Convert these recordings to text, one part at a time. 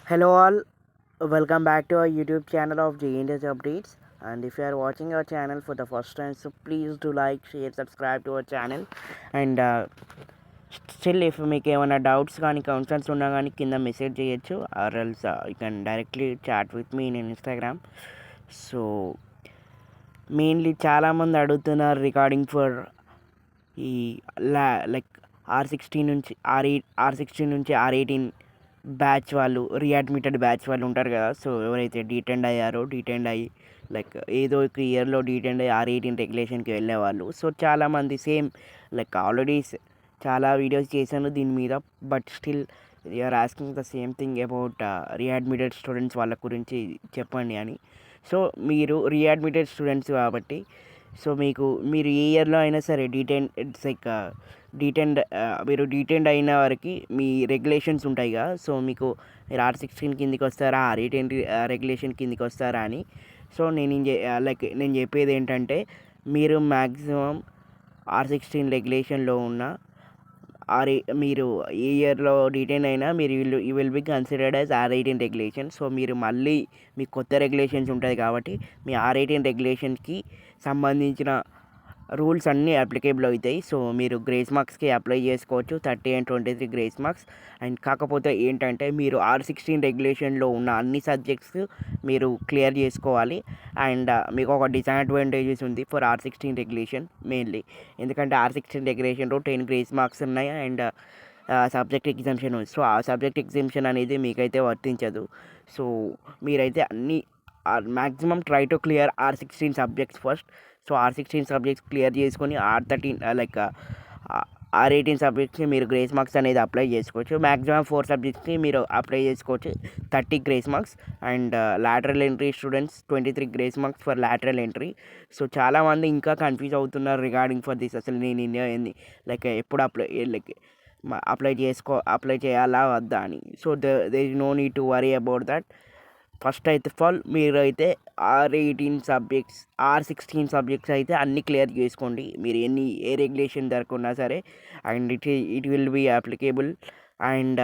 Hello all, welcome back to our YouTube channel of JNS Updates. And if you are watching our channel for the first time, so please do like, share, subscribe to our channel. And still, if మీకు ఏమైనా doubts కానీ concerns ఉన్నా కానీ కింద message చేయొచ్చు, or else you can directly chat with me in Instagram. So mainly చాలామంది అడుగుతున్నారు recording for ఈ లైక్ R16 నుంచి R18 బ్యాచ్ వాళ్ళు, రీఅడ్మిటెడ్ బ్యాచ్ వాళ్ళు ఉంటారు కదా. సో ఎవరైతే డీటెండ్ అయ్యారో, డీటెండ్ అయ్యి లైక్ ఏదో ఒక ఇయర్లో డీటెండ్ అయ్యి R18 రెగ్యులేషన్కి వెళ్ళేవాళ్ళు. సో చాలామంది సేమ్ లైక్ ఆల్రెడీ చాలా వీడియోస్ చేశాను దీని మీద, but still you're asking the same thing about readmitted students వాళ్ళ గురించి చెప్పండి అని. సో మీరు రీఅడ్మిటెడ్ స్టూడెంట్స్ కాబట్టి, సో మీరు ఏ ఇయర్లో అయినా సరే ఇట్స్ లైక్ మీరు డీటెండ్ అయిన వారికి మీ రెగ్యులేషన్స్ ఉంటాయి కదా. సో మీరు R16 కిందికి వస్తారా, R18 రెగ్యులేషన్ కిందికి వస్తారా అని. సో నేను చెప్పేది ఏంటంటే, మీరు మ్యాక్సిమం R16 రెగ్యులేషన్లో ఉన్న మీరు ఏ ఇయర్లో డీటెయిన్ అయినా మీరు you will be considered as R18 regulation. So మీరు మళ్ళీ మీ కొత్త రెగ్యులేషన్స్ ఉంటుంది కాబట్టి మీ R18 రెగ్యులేషన్కి సంబంధించిన రూల్స్ అన్నీ అప్లికేబుల్ అవుతాయి. సో మీరు గ్రేస్ మార్క్స్కి అప్లై చేసుకోవచ్చు, 30 and 23 గ్రేస్ మార్క్స్. అండ్ కాకపోతే ఏంటంటే, మీరు R16 రెగ్యులేషన్లో ఉన్న అన్ని సబ్జెక్ట్స్ మీరు క్లియర్ చేసుకోవాలి. అండ్ మీకు ఒక డిసడ్వాంటేజెస్ ఉంది ఫర్ R16 రెగ్యులేషన్ మెయిన్లీ. ఎందుకంటే R16 రెగ్యులేషన్లో 10 గ్రేస్ మార్క్స్ ఉన్నాయి అండ్ సబ్జెక్ట్ ఎగ్జామ్షన్ ఉంది. సో ఆ సబ్జెక్ట్ ఎగ్జామ్షన్ అనేది మీకైతే వర్తించదు. సో మీరైతే అన్ని maximum try to clear R16 subjects first. So R16 subjects clear చేసుకొని R18 సబ్జెక్ట్స్కి మీరు గ్రేస్ మార్క్స్ అనేది అప్లై చేసుకోవచ్చు. మ్యాక్సిమం 4 సబ్జెక్ట్స్కి మీరు అప్లై చేసుకోవచ్చు 30 grace marks. And lateral entry students 23 grace marks for lateral entry. So చాలామంది ఇంకా కన్ఫ్యూజ్ అవుతున్నారు రిగార్డింగ్ ఫర్ దిస్. అసలు నేను ఇండియా ఏంది లైక్ ఎప్పుడు అప్లై చేయాలా వద్దా అని. So they is no need to worry about that. First అయితే మీరైతే R16 సబ్జెక్ట్స్ అయితే అన్నీ క్లియర్ చేసుకోండి. మీరు ఏ రెగ్యులేషన్ దొరకున్నా సరే, and it will be applicable. And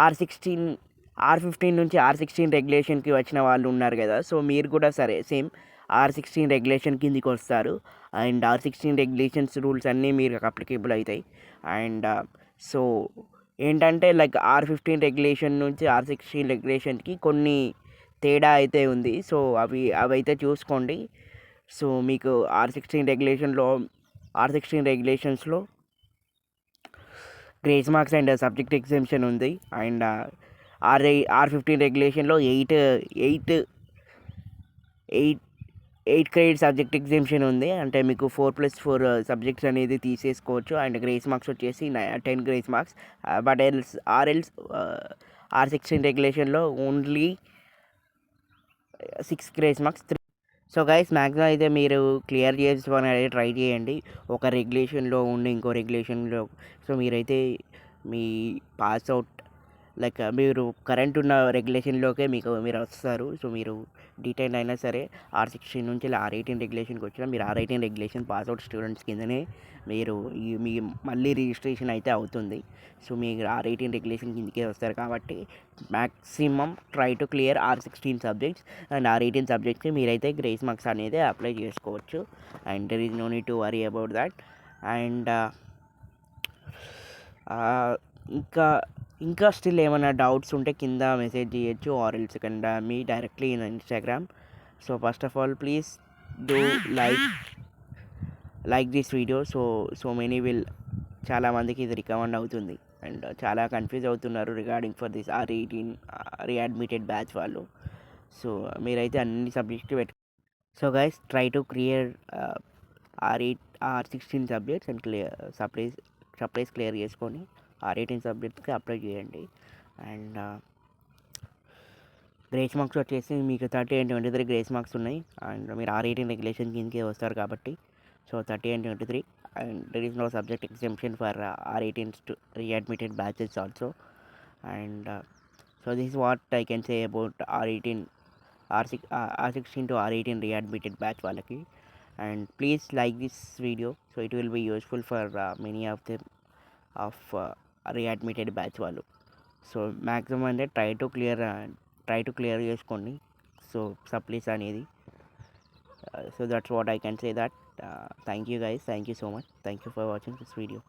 R15 నుంచి R16 రెగ్యులేషన్కి వచ్చిన వాళ్ళు ఉన్నారు కదా. సో మీరు కూడా సరే సేమ్ R16 రెగ్యులేషన్ కిందికి వస్తారు. అండ్ R16 రెగ్యులేషన్స్ రూల్స్ అన్నీ మీరు అప్లికేబుల్ అవుతాయి. అండ్ సో ఏంటంటే లైక్ R15 రెగ్యులేషన్ నుంచి R16 రెగ్యులేషన్కి కొన్ని తేడా అయితే ఉంది. సో అవైతే చూసుకోండి. సో మీకు R16 రెగ్యులేషన్స్లో grace marks and subject exemption ఉంది. అండ్ R15 రెగ్యులేషన్లో ఎయిట్ క్రెడిట్ సబ్జెక్ట్ ఎగ్జామ్షన్ ఉంది. అంటే మీకు 4+4 సబ్జెక్ట్స్ అనేది తీసేసుకోవచ్చు. అండ్ గ్రేస్ మార్క్స్ వచ్చేసి 10 గ్రేస్ మార్క్స్. బట్ R16 రెగ్యులేషన్లో only 6 grace marks. So guys maximum అయితే మీరు క్లియర్ చేసుకొని అయితే ట్రై చేయండి. ఒక రెగ్యులేషన్లో ఉండి ఇంకో రెగ్యులేషన్లో. సో మీరైతే మీ పాస్ అవుట్ లైక్ మీరు కరెంట్ ఉన్న రెగ్యులేషన్లోకే మీరు వస్తారు. సో మీరు డీటెయిల్ అయినా సరే R16 నుంచి R18 రెగ్యులేషన్కి వచ్చినా మీరు R18 రెగ్యులేషన్ పాస్అవుట్ స్టూడెంట్స్ కిందనే మీరు మీ మళ్ళీ రిజిస్ట్రేషన్ అయితే అవుతుంది. సో మీరు R18 రెగ్యులేషన్ కిందకే వస్తారు కాబట్టి maximum try to clear R16 subjects. And R18 సబ్జెక్ట్కి మీరైతే గ్రేస్ మార్క్స్ అనేది అప్లై చేసుకోవచ్చు. And there is no need to worry about that. And ఇంకా స్టిల్ ఏమైనా డౌట్స్ ఉంటే కింద మెసేజ్ చేయొచ్చు, or else can me directly in Instagram. So first of all please do like this video. So many చాలామందికి ఇది recommend అవుతుంది. And చాలా confuse అవుతున్నారు regarding for this R18 readmitted batch వాళ్ళు. సో మీరైతే అన్ని subjects so guys try to clear R16 subjects and supplies clear చేసుకొని R18 సబ్జెక్ట్స్కి అప్లై చేయండి. అండ్ గ్రేస్ మార్క్స్ వచ్చేసి మీకు 30 and 23 గ్రేస్ మార్క్స్ ఉన్నాయి. అండ్ మీరు R18 రెగ్యులేషన్ కిందకే వస్తారు కాబట్టి so 30 and 23. And there is no subject exemption for R18 readmitted batches also. And so this is what I can say about R16 to R18 readmitted batch వాళ్ళకి. And please like this video. So it will be useful for many of them of readmitted batch వాళ్ళు. So maximum అంటే try to clear చేసుకోండి so supplies అనేది. So that's what I can say that. Thank you guys, thank you so much, thank you for watching this video.